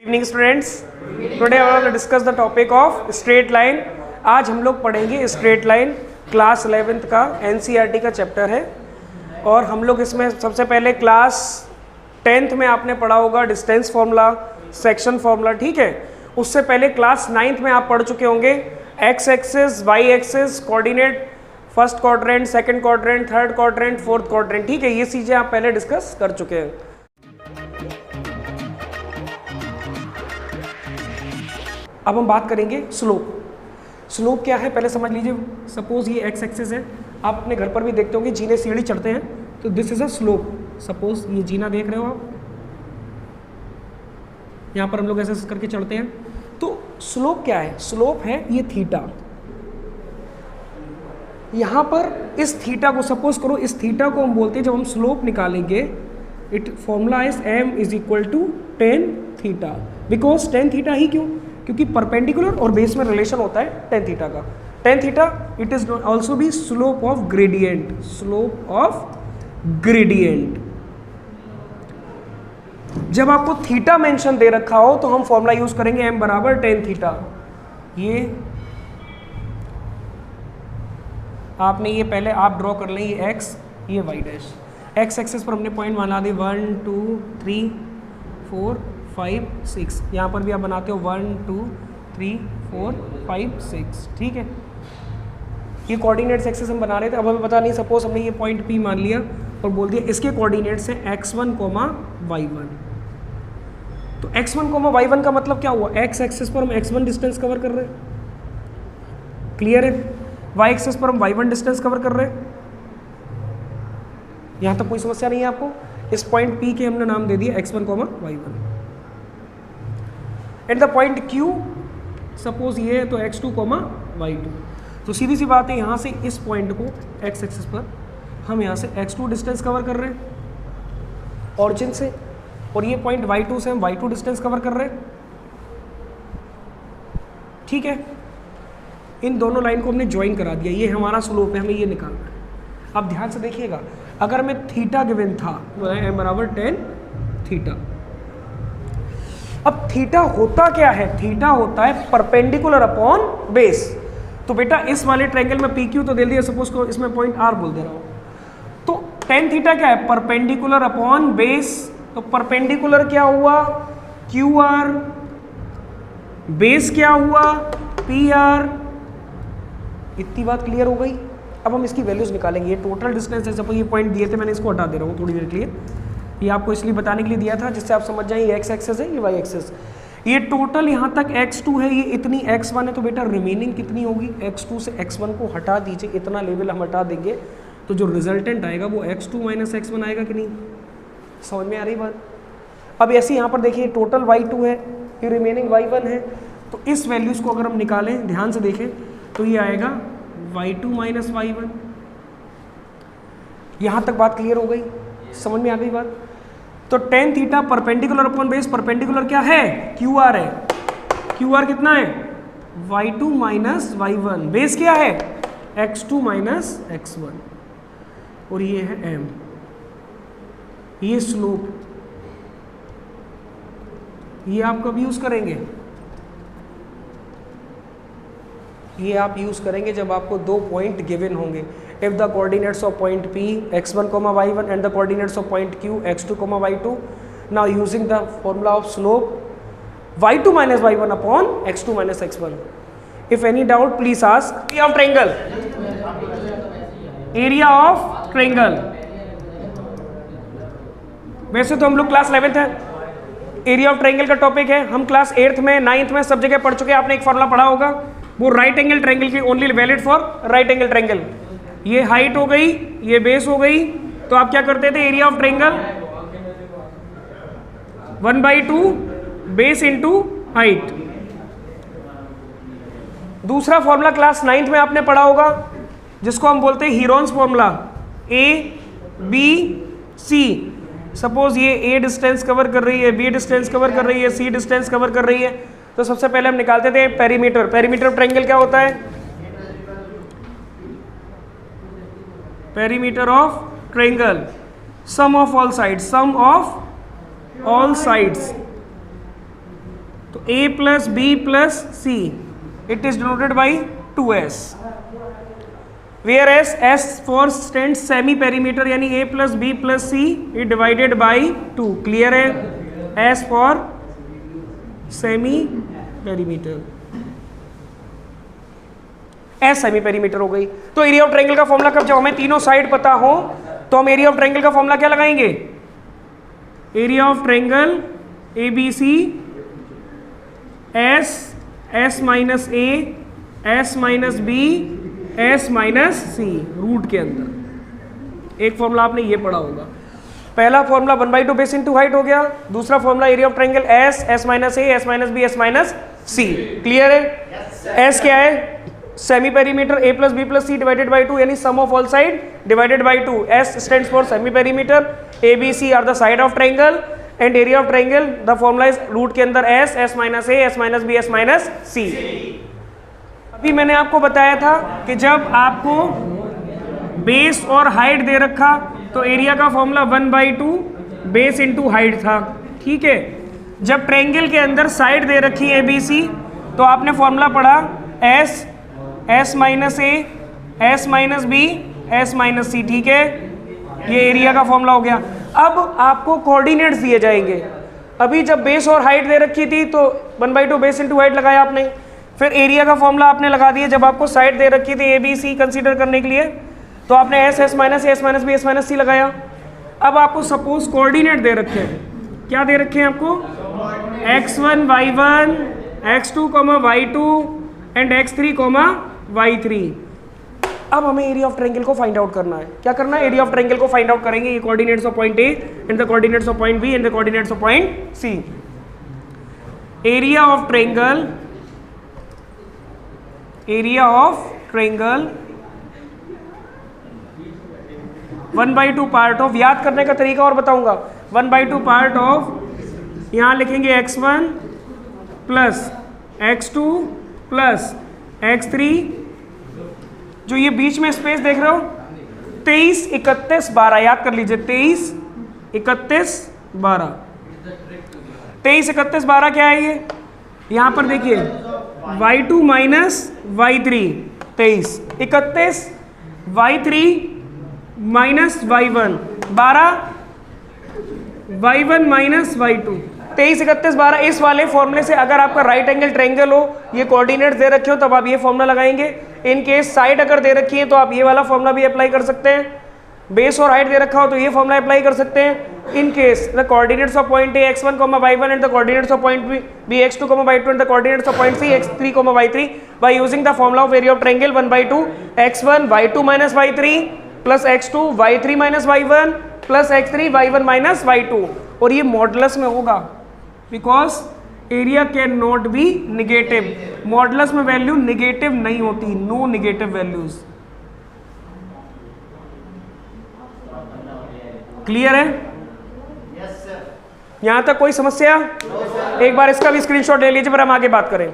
Evening students, today I will discuss the topic of straight line. आज हम लोग पढ़ेंगे स्ट्रेट लाइन। क्लास 11th का एनसीईआरटी का चैप्टर है और हम लोग इसमें सबसे पहले क्लास 10th में आपने पढ़ा होगा डिस्टेंस फार्मूला, सेक्शन फार्मूला, ठीक है। उससे पहले क्लास 9th में आप पढ़ चुके होंगे X axis, Y axis, coordinate, first quadrant, second quadrant, third quadrant, fourth quadrant, ठीक है। ये चीज़ें आप पहले डिस्कस कर चुके हैं। अब हम बात करेंगे स्लोप। स्लोप क्या है पहले समझ लीजिए। सपोज ये एक्स एक्सिस है, आप अपने घर पर भी देखते होंगे जीने सीढ़ी चढ़ते हैं तो this is a slope. Suppose ये जीना देख रहे हो आप, यहाँ पर हम लोग ऐसे करके चढ़ते हैं तो स्लोप क्या है? स्लोप है ये थीटा। यहाँ पर इस थीटा को सपोज करो, इस थीटा को हम बोलते हैं जब हम स्लोप निकालेंगे it formula is m is equal to tan theta. Because tan theta ही क्यों? क्योंकि परपेंडिकुलर और बेस में रिलेशन होता है टेन थीटा का। Tan theta it is also be slope of gradient. Slope of gradient. जब आपको थीटा मेंशन दे रखा हो तो हम फॉर्मूला यूज करेंगे m बराबर टेन थीटा। ये आपने ये पहले आप ड्रॉ कर लें, ये x, ये y डैश। x एक्सिस पर हमने पॉइंट बना दिए 1 2 3 4 5 6। यहाँ पर भी आप बनाते हो 1 2 3 4 5 6, ठीक है। ये कोऑर्डिनेट्स एक्सिस हम बना रहे थे। अब हमें पता नहीं, सपोज हमने ये पॉइंट P मान लिया और बोल दिया इसके कोऑर्डिनेट्स हैं x1, y1। तो x1, y1 का मतलब क्या हुआ? x एक्सिस पर हम x1 डिस्टेंस कवर कर रहे हैं, क्लियर है। y एक्सिस पर हम y1 डिस्टेंस कवर कर रहे हैं। यहाँ तक कोई समस्या नहीं है आपको? इस पॉइंट P के हमने नाम दे दिया x1, y1। And the point Q suppose ये है तो x2, y2। तो सीधी सी बात है, यहाँ से इस पॉइंट को x एक्सिस पर हम यहाँ से x2 डिस्टेंस कवर कर रहे हैं ऑरिजिन से, और ये पॉइंट y2 से हम y2 डिस्टेंस कवर कर रहे हैं, ठीक है। इन दोनों लाइन को हमने ज्वाइन करा दिया, ये हमारा स्लोप है, हमें ये निकालना है। अब ध्यान से देखिएगा, अगर हमें थीटा गिवन था तो m बराबर टेन थीटा। अब थीटा होता क्या है? थीटा होता है परपेंडिकुलर अपॉन बेस। तो बेटा इस वाले ट्रायंगल में PQ तो दे दिया, सपोज को इसमें पॉइंट R बोल दे रहा हूं, तो टेन थीटा क्या है? Perpendicular upon base. तो परपेंडिकुलर क्या हुआ? QR। बेस क्या हुआ? PR। इतनी बात क्लियर हो गई। अब हम इसकी वैल्यूज निकालेंगे। ये टोटल डिस्टेंस है, सपोज ये पॉइंट दिए थे, मैंने इसको हटा दे रहा हूँ थोड़ी देर के लिए। ये आपको इसलिए बताने के लिए दिया था जिससे आप समझ जाएं ये x एक्सिस है, ये y एक्सिस। ये टोटल यहाँ तक x2 है, ये इतनी x1 है, तो बेटा रिमेनिंग कितनी होगी? x2 से x1 को हटा दीजिए, इतना लेवल हम हटा देंगे तो जो रिजल्टेंट आएगा वो x2 माइनस x1 आएगा कि नहीं? समझ में आ रही बात? अब ऐसे यहाँ पर देखिए टोटल y2 है, ये रिमेनिंग y1 है, तो इस वैल्यूज को अगर हम निकालें, ध्यान से देखें, तो ये आएगा y2 माइनस y1। यहाँ तक बात क्लियर हो गई? समझ में आ गई बात? तो tan theta perpendicular upon base, perpendicular क्या है? QR है। QR कितना है? y2 minus y1। बेस क्या है? x2 minus x1। और ये है m। ये स्लोप, ये आप कब यूज करेंगे? ये आप यूज करेंगे जब आपको दो पॉइंट गिवन होंगे। If the coordinates of point P x1, y1 and the coordinates of point Q x2, y2. Now using the formula of slope y2 minus y1 upon x2 minus x1. If any doubt, please ask. Area of triangle. Area of triangle. वैसे तो हम लोग class 11th है, area of triangle का topic है। हम class 8th में, 9th में सब जगह पढ़ चुके हैं। आपने एक फॉर्मूला पढ़ा होगा, वो राइट एंगल ट्रायंगल की, only valid for right angle triangle. ये हाइट हो गई, ये बेस हो गई, तो आप क्या करते थे? Area of triangle 1/2 base into height. दूसरा फॉर्मूला क्लास 9th में आपने पढ़ा होगा जिसको हम बोलते हैं हीरोन्स फॉर्मूला, ABC। सपोज ये A डिस्टेंस कवर कर रही है, B डिस्टेंस कवर कर रही है, C डिस्टेंस कवर कर रही है, तो सबसे पहले हम निकालते थे पेरीमीटर। पेरीमीटर ऑफ ट्रायंगल क्या होता है? Perimeter of triangle sum of all sides, sum of all sides. तो a plus B plus c, it is denoted by 2s, where s for stand semi perimeter, यानी a plus B plus c is divided by 2। Clear है? s for semi perimeter, s semi perimeter हो गई। तो area of triangle का formula कब, जब हमें तीनों साइड पता हो तो हम एरिया ऑफ ट्रायंगल का फॉर्मूला क्या लगाएंगे? Area of triangle a b c s minus A S minus B S minus c, root के अंदर। एक फॉर्मूला आपने ये पढ़ा होगा, पहला फॉर्मूला 1/2 बेस इंटू हाइट हो गया, दूसरा formula area of triangle S minus A S minus B S minus C. Clear है? एस क्या है? Semi perimeter a plus B plus C divided by 2, यानी sum of all side divided by 2। s stands for semi perimeter, a b c are the side of triangle, and area of triangle the formula is root के अंदर s minus a s minus b s minus c। अभी मैंने आपको बताया था कि जब आपको बेस और हाइट दे रखा तो एरिया का फॉर्मूला 1/2 बेस इंटू हाइट था। ठीक है, जब ट्रायंगल के अंदर साइड दे रखी है ABC तो आपने फॉर्मूला पढ़ा S minus A S minus B S minus C. ठीक है, ये एरिया का फॉर्मूला हो गया। अब आपको कोऑर्डिनेट्स दिए जाएंगे। अभी जब बेस और हाइट दे रखी थी तो 1/2 बेस इंटू हाइट लगाया आपने, फिर एरिया का फॉर्मूला आपने लगा दिया। जब आपको साइड दे रखी थी ABC कंसीडर करने के लिए तो आपने S minus A S minus B S minus C लगाया। अब आपको सपोज कोऑर्डिनेट दे रखे हैं, क्या दे रखे हैं आपको? x1 y1 x2 y2 and x3 y3। अब हमें एरिया ऑफ ट्रायंगल को फाइंड आउट करना है। क्या करना है? एरिया ऑफ ट्रायंगल को फाइंड आउट करेंगे। ये coordinates of point A and the coordinates of point B and the coordinates of point C. Area of triangle, area of triangle 1/2 part of, याद करने का तरीका और बताऊंगा, 1/2 पार्ट ऑफ, यहां लिखेंगे x1 plus x2 plus x3, जो ये बीच में स्पेस देख रहे हो 23 31 12, याद कर लीजिए 23 31 12। 23 31 12 क्या है ये? यहां पर देखिए y2 minus y3 23, 31 y3 minus y1 12, y1 minus y2, 23 31 12। इस वाले फॉर्मूले से अगर आपका राइट एंगल ट्रायंगल हो, ये कोऑर्डिनेट्स दे रखे हो, तब आप ये फॉर्मूला लगाएंगे। इन केस साइड अगर दे रखी है तो आप ये वाला फॉर्मूला भी अप्लाई कर सकते हैं। बेस और हाइट दे रखा हो तो ये फॉर्मूला अप्लाई कर सकते हैं। In case the coordinates of point A x1 y1 and the coordinates of point B x2 y2 and the coordinates of point C x3 y3 by using the formula of area of triangle 1/2 x1 y2 minus y3 plus x2 y3 minus y1 plus x3 y1 minus y2। और ये modulus में होगा because area can not be negative. Modulus में value negative नहीं होती, no negative values. Clear है? यहां तक कोई समस्या? एक बार इसका भी स्क्रीनशॉट ले लीजिए, फिर हम आगे बात करें।